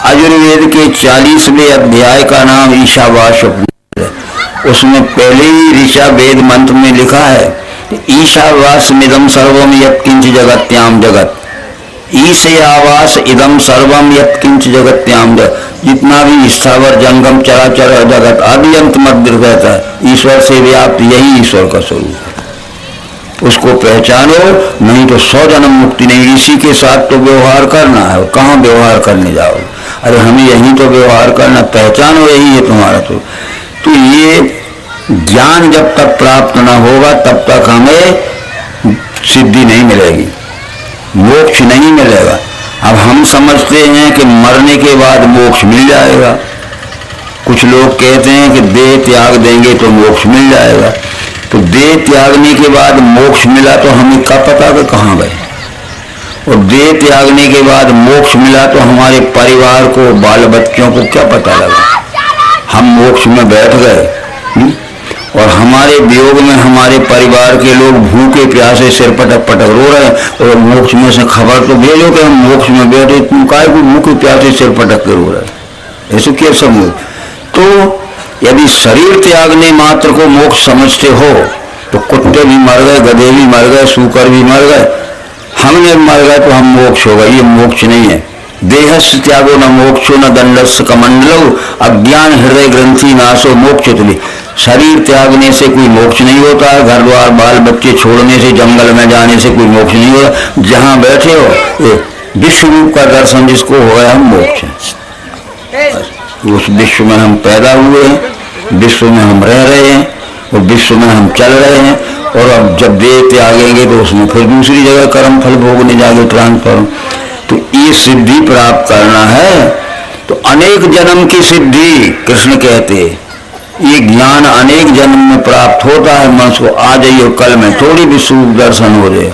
आयुर्वेद के 40वें अध्याय का नाम ईशावास्य उपनिषद है। उसमें पहले ही ऋचा वेद मंत्र में लिखा है, ईशावास्यमिदं सर्वम यत्किंच जगत्याम जगत। ईशयावास इदम सर्वम यत्किंच जगत्याम जगत। जितना भी स्थावर जंगम चराचर जगत आदि अंत मध्य रहता है, ईश्वर से व्याप्त यही ईश्वर का स्वरूप है। उसको पहचानो, नहीं तो 100 जन्म मुक्ति नहीं। इसी के साथ तो व्यवहार करना है, कहाँ व्यवहार करने जाओ? अरे हमें यही तो व्यवहार करना, पहचानो यही है तुम्हारा। तो ये ज्ञान जब तक प्राप्त न होगा तब तक हमें सिद्धि नहीं मिलेगी, मोक्ष नहीं मिलेगा। अब हम समझते हैं कि मरने के बाद मोक्ष मिल जाएगा। कुछ लोग कहते हैं कि देह त्याग देंगे तो मोक्ष मिल जाएगा। तो देह त्यागने के बाद मोक्ष मिला तो हमें क्या पता कि कहाँ गए? और देह त्यागने के बाद मोक्ष मिला तो हमारे परिवार को, बाल बच्चों को क्या पता लगा? हम मोक्ष में बैठ गए और हमारे वियोग में हमारे परिवार के लोग भूखे प्यासे सिर पटक पटक रो रहे हैं। और मोक्ष में से खबर तो भेजो कि हम मोक्ष में बैठे, तुम काय को भूखे प्यासे सिर पटक के रो रहे? ऐसे क्या समझो? तो यदि शरीर त्यागने मात्र को मोक्ष समझते हो तो कुत्ते भी मर गए, गधे भी मर गए, सूकर भी मर गए, हमने मर गए तो हम मोक्ष हो गए। ये मोक्ष नहीं है। देहस्य त्यागो न मोक्षो न दंडस्य कमंडलो अज्ञान हृदय ग्रंथि नाशो मोक्ष तुली। शरीर त्यागने से कोई मोक्ष नहीं होता है। घर द्वार बाल बच्चे छोड़ने से, जंगल में जाने से कोई मोक्ष नहीं होता। जहां बैठे हो विश्व रूप का दर्शन जिसको हो गया, हम मोक्ष है। उस विश्व में हम पैदा हुए हैं, विश्व में हम रह रहे हैं और विश्व में हम चल रहे हैं। और अब जब देह त्यागेंगे तो उसमें फिर दूसरी जगह कर्म फल भोगने जाके ट्रांसफर। तो ये सिद्धि प्राप्त करना है तो अनेक जन्म की सिद्धि कृष्ण कहते, ये ज्ञान अनेक जन्म में प्राप्त होता है। मनुष्य को आज ही और कल में थोड़ी भी सुख दर्शन हो जाए।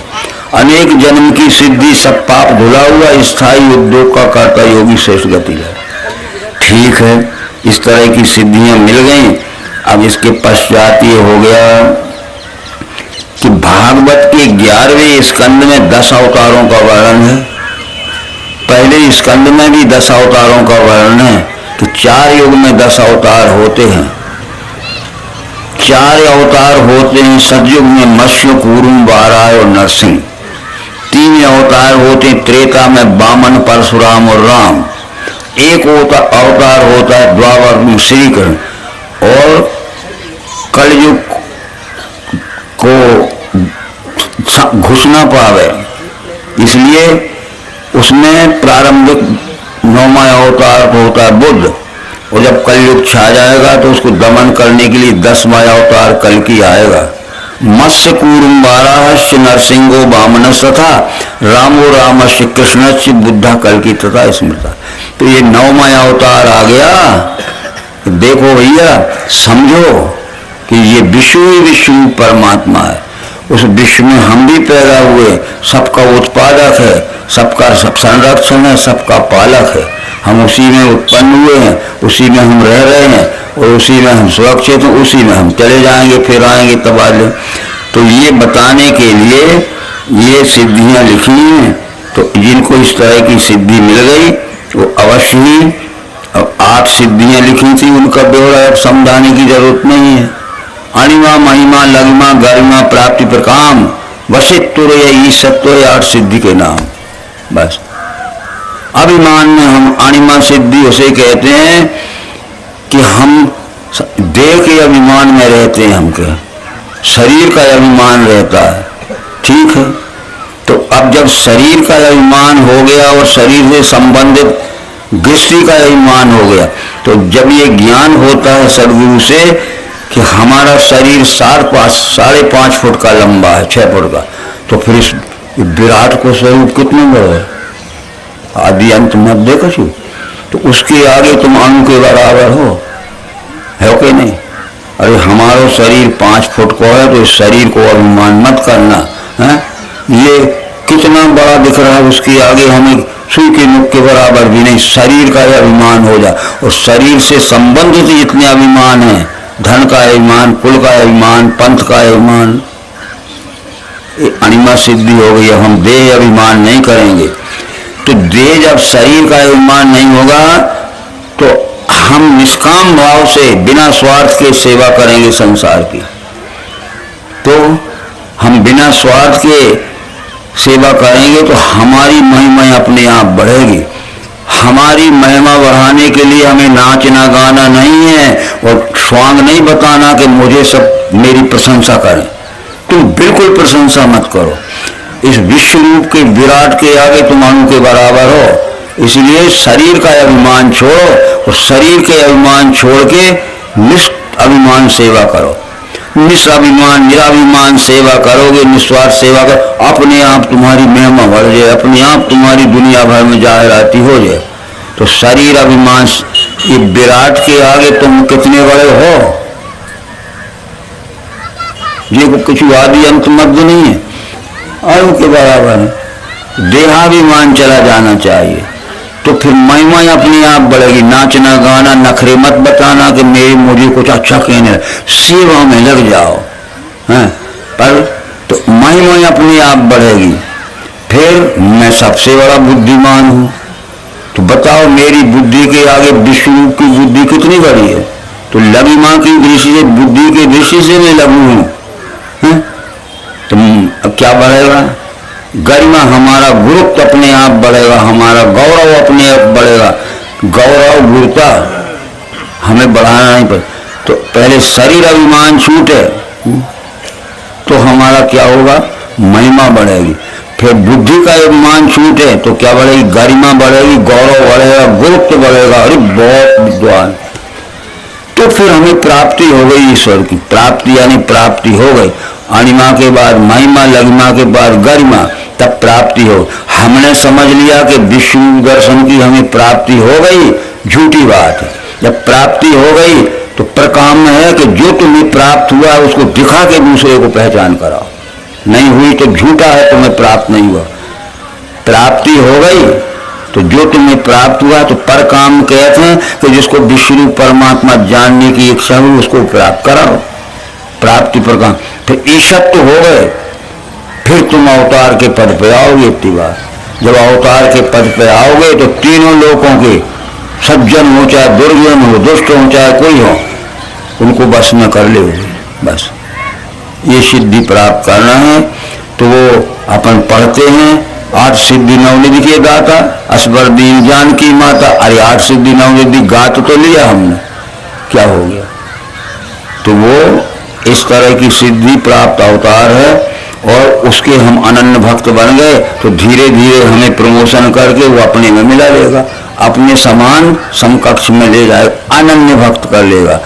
अनेक जन्म की सिद्धि, सब पाप धुला हुआ स्थायी उद्योग का कर्ता योगी श्रेष्ठ गति है। ठीक है, इस तरह की सिद्धियां मिल गई। अब इसके पश्चात ये हो गया कि भागवत के 11वें स्कंद में 10 अवतारों का वर्णन है। पहले स्कंद में भी 10 अवतारों का वर्णन है कि 4 युग में 10 अवतार होते हैं। 4 अवतार होते हैं। सतयुग में मत्स्य, कूर्म, वाराह और नरसिंह। 3 अवतार होते हैं त्रेता में, वामन, परशुराम और राम। एक अवतार होता है द्वापर में श्री कृष्ण। और कलयुग को घुसना पावे इसलिए उसमें प्रारंभिक 9वां अवतार होता है बुद्ध। और जब कलयुग छा जाएगा तो उसको दमन करने के लिए 10वां अवतार कल्कि आएगा। मत्स्य, कूर्म, वाराहस्य, नरसिंहो, वामनस्य तथा रामो रामस्य कृष्णस्य बुद्धा कल्कि तथा स्मृता। तो ये 9वां अवतार आ गया। देखो भैया, समझो कि ये विश्व ही विश्व परमात्मा है। उस विश्व में हम भी पैदा हुए, सबका उत्पादक है, सबका सब संरक्षण है, सबका पालक है। हम उसी में उत्पन्न हुए हैं, उसी में हम रह रहे हैं और उसी में हम सुरक्षित हैं, उसी में हम चले जाएंगे, फिर आएंगे तबादले। तो ये बताने के लिए ये सिद्धियां लिखी हैं। तो जिनको इस तरह की सिद्धि मिल गई वो अवश्य ही, अब 8 सिद्धियां लिखी थी, उनका ब्यौरा अब समझाने की जरूरत नहीं है। अणिमा, महिमा, लघिमा, गरिमा, प्राप्ति, प्रकाम, वशित्व, ईशत्व, 8 सिद्धि के नाम। बस अभिमान में हम अणिमा सिद्धि उसे कहते हैं कि हम देह के अभिमान में रहते हैं, हमके शरीर का अभिमान रहता है। ठीक है, तो अब जब शरीर का अभिमान हो गया और शरीर से संबंधित दृष्टि का अभिमान हो गया, तो जब ये ज्ञान होता है सदगुरु से कि हमारा शरीर 5.5 फुट का लंबा है, 6 फुट का, तो फिर इस विराट को स्वरूप कितने बड़ा है, आदि अंत मध्य कछु, तो उसके आगे तुम अणु के बराबर हो कि नहीं? अरे हमारा शरीर 5 फुट को है तो इस शरीर को अभिमान मत करना है। ये कितना बड़ा दिख रहा है, उसके आगे हमें सुई के मुख के बराबर भी नहीं। शरीर का अभिमान हो जाए और शरीर से संबंधित जितने अभिमान है, धन का अभिमान, कुल का अभिमान, पंथ का अभिमान, अणिमा सिद्धि हो गई। हम देह अभिमान नहीं करेंगे। तो देह जब शरीर का अभिमान नहीं होगा तो हम निष्काम भाव से बिना स्वार्थ के सेवा करेंगे संसार की। तो हम बिना स्वार्थ के सेवा करेंगे तो हमारी महिमा अपने आप बढ़ेगी। हमारी महिमा बढ़ाने के लिए हमें नाचना गाना नहीं है और स्वांग नहीं बताना कि मुझे सब मेरी प्रशंसा करें। तुम बिल्कुल प्रशंसा मत करो। इस विश्व रूप के विराट के आगे तुम अणु के बराबर हो। इसलिए शरीर का अभिमान छोड़ो और शरीर के अभिमान छोड़ के निष्अभिमान सेवा करो। निस्वाभिमान निराभिमान सेवा करोगे, निस्वार्थ सेवा करो, अपने आप तुम्हारी महिमा बढ़ जाए, अपने आप तुम्हारी दुनिया भर में जाहिराती हो जाए। तो शरीर अभिमान ये विराट के आगे तुम कितने बड़े हो, ये कुछ आदि अंत मध्य नहीं है, अणु के बराबर है। देहाभिमान चला जाना चाहिए तो फिर महिमा अपने आप बढ़ेगी। नाचना गाना नखरे मत बताना कि मुझे कुछ अच्छा कहने, सेवा में लग जाओ हैं, पर तो महिमा अपने आप बढ़ेगी। फिर मैं सबसे बड़ा बुद्धिमान हूं, तो बताओ मेरी बुद्धि के आगे विश्व की बुद्धि कितनी बड़ी है। तो लगी मां की दृष्टि से, बुद्धि की दृष्टि से मैं लघु हूं, तो अब क्या बढ़ेगा? गरिमा हमारा गुरुत्व अपने आप बढ़ेगा, हमारा गौरव अपने आप बढ़ेगा। गौरव गुरुता हमें बढ़ाना नहीं पड़ता। तो पहले शरीर अभिमान छूटे तो हमारा क्या होगा? महिमा बढ़ेगी। फिर बुद्धि का अभिमान छूटे तो क्या बढ़ेगी? गरिमा बढ़ेगी, गौरव बढ़ेगा, गुरुत्व बढ़ेगा। अरे बहुत विद्वान। तो फिर हमें प्राप्ति हो गई, ईश्वर की प्राप्ति यानी प्राप्ति हो गई। अणिमा के बाद महिमा, लघिमा के बाद गरिमा, तब प्राप्ति हो। हमने समझ लिया कि विश्व दर्शन की हमें प्राप्ति हो गई, झूठी बात है। जब प्राप्ति हो गई तो प्रकाम है कि जो तुम्हें प्राप्त हुआ उसको दिखा के दूसरे को पहचान कराओ। नहीं हुई तो झूठा है, तुम्हें प्राप्त नहीं हुआ। प्राप्ति हो गई तो जो तुम्हें प्राप्त हुआ तो पर काम कहते हैं कि जिसको विष्णु परमात्मा जानने की इच्छा हुई उसको प्राप्त कराओ। प्राप्ति पर काम। फिर ईशत्व हो गए, फिर तुम अवतार के पद पे आओगे। इतनी बार जब अवतार के पद पे आओगे तो तीनों लोगों के, सज्जन हो चाहे दुर्जन हो, दुष्ट हो चाहे कोई हो, उनको बस में कर ले। बस ये सिद्धि प्राप्त करना है। तो वो अपन पढ़ते हैं 8 सिद्धि नवनिधि के दाता असबर दीन जान की माता। अरे 8 सिद्धि नवनिधि गात तो लिया हमने, क्या हो गया? तो वो इस तरह की सिद्धि प्राप्त अवतार है और उसके हम अनन्य भक्त बन गए तो धीरे धीरे हमें प्रमोशन करके वो अपने में मिला लेगा, अपने समान समकक्ष में ले जाएगा, अनन्य भक्त कर लेगा।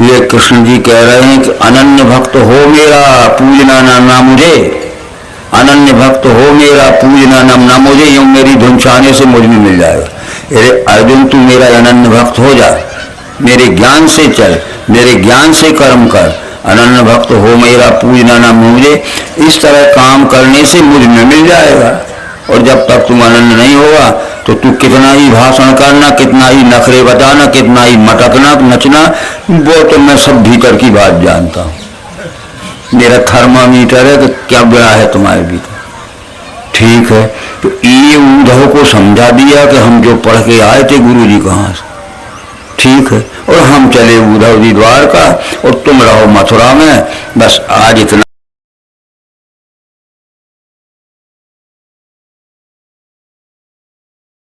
ये कृष्ण जी कह रहे हैं कि अनन्य भक्त हो मेरा पूजना ना मुझे, अनन्य भक्त हो मेरा पूजना ना मुझे, यूं मेरी धुन छाने से मुझ में मिल जाएगा। अरे अर्जुन तू मेरा अनन्य भक्त हो जा, मेरे ज्ञान से चल, मेरे ज्ञान से कर्म कर, अनन्य भक्त हो मेरा पूजना ना मुझे। इस तरह काम करने से मुझ में मिल जाएगा। और जब तक तुम अनन्य नहीं होगा तो तू कितना ही भाषण करना, कितना ही नखरे बताना, कितना ही मटकना नचना, वो तो मैं सब भीतर की बात जानता हूं। मेरा थर्मामीटर है कि क्या बुरा है तुम्हारे भीतर। ठीक है, तो ये उद्धव को समझा दिया कि हम जो पढ़ के आए थे गुरु जी कहाँ से। ठीक है, और हम चले उद्धव जी द्वारका और तुम रहो मथुरा में। बस आज इतना